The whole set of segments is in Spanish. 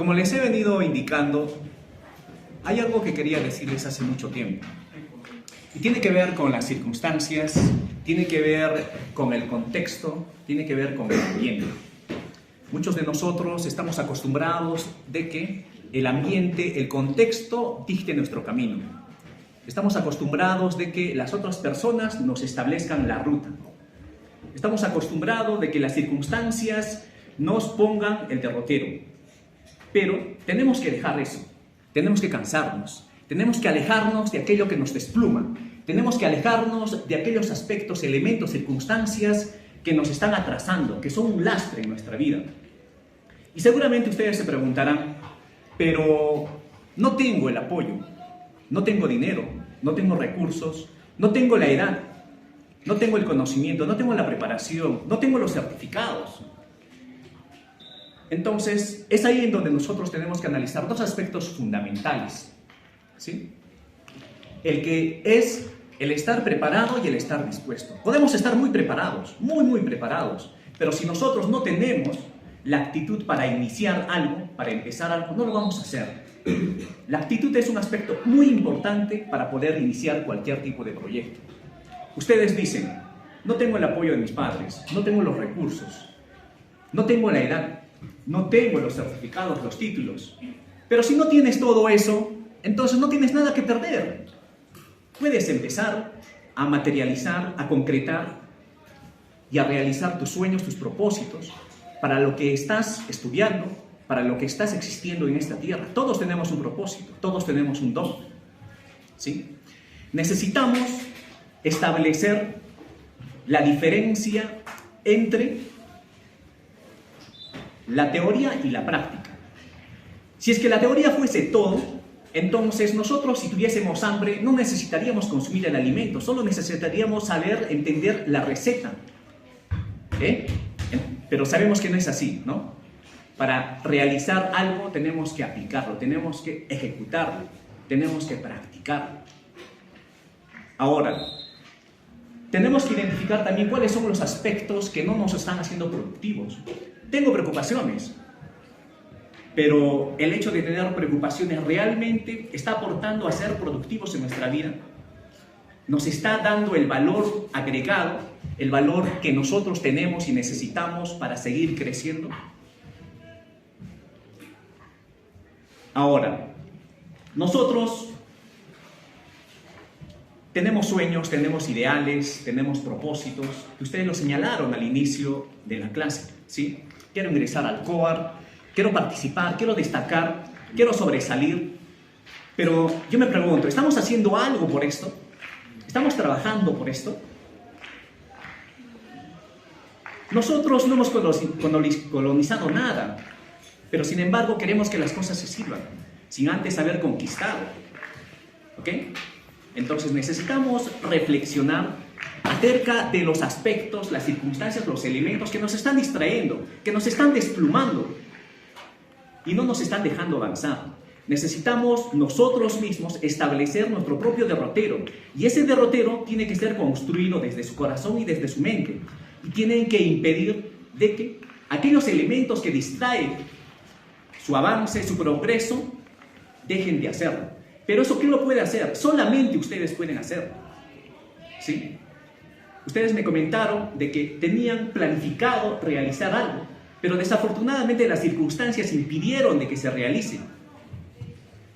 Como les he venido indicando, hay algo que quería decirles hace mucho tiempo. Y tiene que ver con las circunstancias, tiene que ver con el contexto, tiene que ver con el ambiente. Muchos de nosotros estamos acostumbrados de que el ambiente, el contexto dicte nuestro camino. Estamos acostumbrados de que las otras personas nos establezcan la ruta. Estamos acostumbrados de que las circunstancias nos pongan el derrotero. Pero tenemos que dejar eso, tenemos que cansarnos, tenemos que alejarnos de aquello que nos despluma, tenemos que alejarnos de aquellos aspectos, elementos, circunstancias que nos están atrasando, que son un lastre en nuestra vida. Y seguramente ustedes se preguntarán, pero no tengo el apoyo, no tengo dinero, no tengo recursos, no tengo la edad, no tengo el conocimiento, no tengo la preparación, no tengo los certificados. Entonces, es ahí en donde nosotros tenemos que analizar dos aspectos fundamentales, ¿sí? El que es el estar preparado y el estar dispuesto. Podemos estar muy preparados, muy preparados, pero si nosotros no tenemos la actitud para iniciar algo, para empezar algo, no lo vamos a hacer. La actitud es un aspecto muy importante para poder iniciar cualquier tipo de proyecto. Ustedes dicen, no tengo el apoyo de mis padres, no tengo los recursos, no tengo la edad, no tengo los certificados, los títulos. Pero si no tienes todo eso, entonces no tienes nada que perder. Puedes empezar a materializar, a concretar y a realizar tus sueños, tus propósitos, para lo que estás estudiando, para lo que estás existiendo en esta tierra. Todos tenemos un propósito, todos tenemos un don, ¿sí? Necesitamos establecer la diferencia entre la teoría y la práctica. Si es que la teoría fuese todo, entonces nosotros, si tuviésemos hambre, no necesitaríamos consumir el alimento, solo necesitaríamos saber entender la receta. Pero sabemos que no es así, ¿no? Para realizar algo tenemos que aplicarlo, tenemos que ejecutarlo, tenemos que practicarlo. Ahora, tenemos que identificar también cuáles son los aspectos que no nos están haciendo productivos. Tengo preocupaciones, pero el hecho de tener preocupaciones realmente está aportando a ser productivos en nuestra vida. Nos está dando el valor agregado, el valor que nosotros tenemos y necesitamos para seguir creciendo. Ahora, nosotros tenemos sueños, tenemos ideales, tenemos propósitos, que ustedes lo señalaron al inicio de la clase, ¿sí? Quiero ingresar al COAR, quiero participar, quiero destacar, quiero sobresalir. Pero yo me pregunto, ¿estamos haciendo algo por esto? ¿Estamos trabajando por esto? Nosotros no hemos colonizado nada, pero sin embargo queremos que las cosas se sirvan, sin antes haber conquistado. ¿Ok? Entonces necesitamos reflexionar acerca de los aspectos, las circunstancias, los elementos que nos están distrayendo, que nos están desplumando y no nos están dejando avanzar. Necesitamos nosotros mismos establecer nuestro propio derrotero, y ese derrotero tiene que ser construido desde su corazón y desde su mente, y tienen que impedir de que aquellos elementos que distraen su avance, su progreso, dejen de hacerlo. Pero eso, ¿quién lo puede hacer? Solamente ustedes pueden hacerlo, ¿sí? Ustedes me comentaron de que tenían planificado realizar algo, pero desafortunadamente las circunstancias impidieron de que se realice.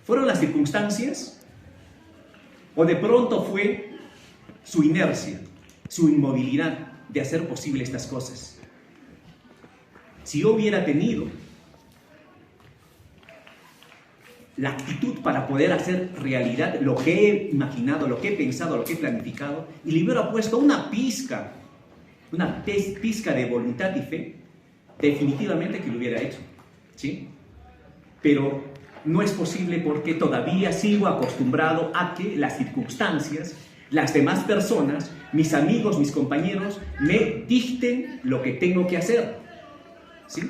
¿Fueron las circunstancias? ¿O de pronto fue su inercia, su inmovilidad de hacer posible estas cosas? Si yo hubiera tenido la actitud para poder hacer realidad lo que he imaginado, lo que he pensado, lo que he planificado, y le hubiera puesto una pizca de voluntad y fe, definitivamente que lo hubiera hecho, ¿sí? Pero no es posible porque todavía sigo acostumbrado a que las circunstancias, las demás personas, mis amigos, mis compañeros, me dicten lo que tengo que hacer, ¿sí?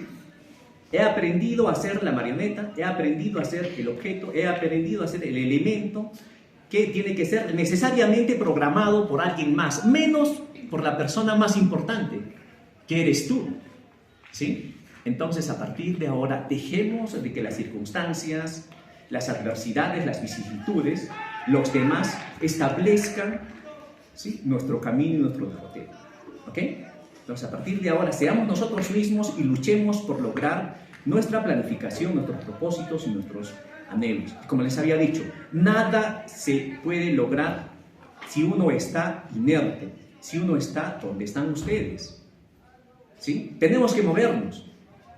He aprendido a ser la marioneta, he aprendido a ser el objeto, he aprendido a ser el elemento que tiene que ser necesariamente programado por alguien más, menos por la persona más importante, que eres tú, ¿sí? Entonces, a partir de ahora, dejemos de que las circunstancias, las adversidades, las vicisitudes, los demás establezcan, ¿sí?, nuestro camino y nuestro derrotero. ¿Ok? Entonces, a partir de ahora, seamos nosotros mismos y luchemos por lograr nuestra planificación, nuestros propósitos y nuestros anhelos. Como les había dicho, nada se puede lograr si uno está inerte, si uno está donde están ustedes. ¿Sí? Tenemos que movernos,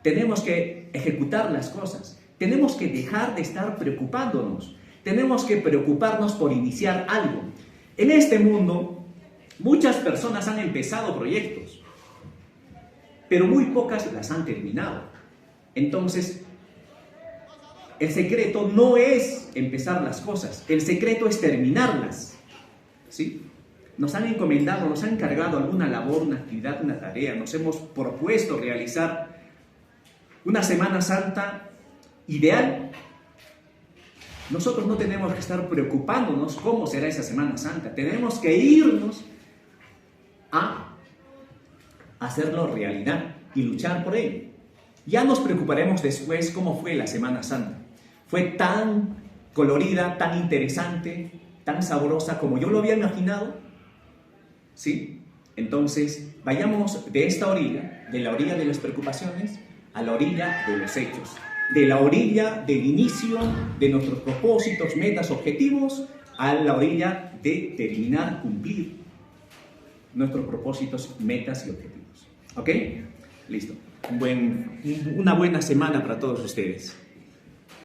tenemos que ejecutar las cosas, tenemos que dejar de estar preocupándonos, tenemos que preocuparnos por iniciar algo. En este mundo, muchas personas han empezado proyectos, pero muy pocas las han terminado. Entonces, el secreto no es empezar las cosas, el secreto es terminarlas. ¿Sí? Nos han encomendado, nos han encargado alguna labor, una actividad, una tarea, nos hemos propuesto realizar una Semana Santa ideal. Nosotros no tenemos que estar preocupándonos cómo será esa Semana Santa, tenemos que irnos a hacerlo realidad y luchar por ello. Ya nos preocuparemos después cómo fue la Semana Santa. Fue tan colorida, tan interesante, tan sabrosa como yo lo había imaginado. ¿Sí? Entonces, vayamos de esta orilla, de la orilla de las preocupaciones, a la orilla de los hechos, de la orilla del inicio de nuestros propósitos, metas, objetivos, a la orilla de terminar, cumplir nuestros propósitos, metas y objetivos. ¿Ok? Listo. Una buena semana para todos ustedes.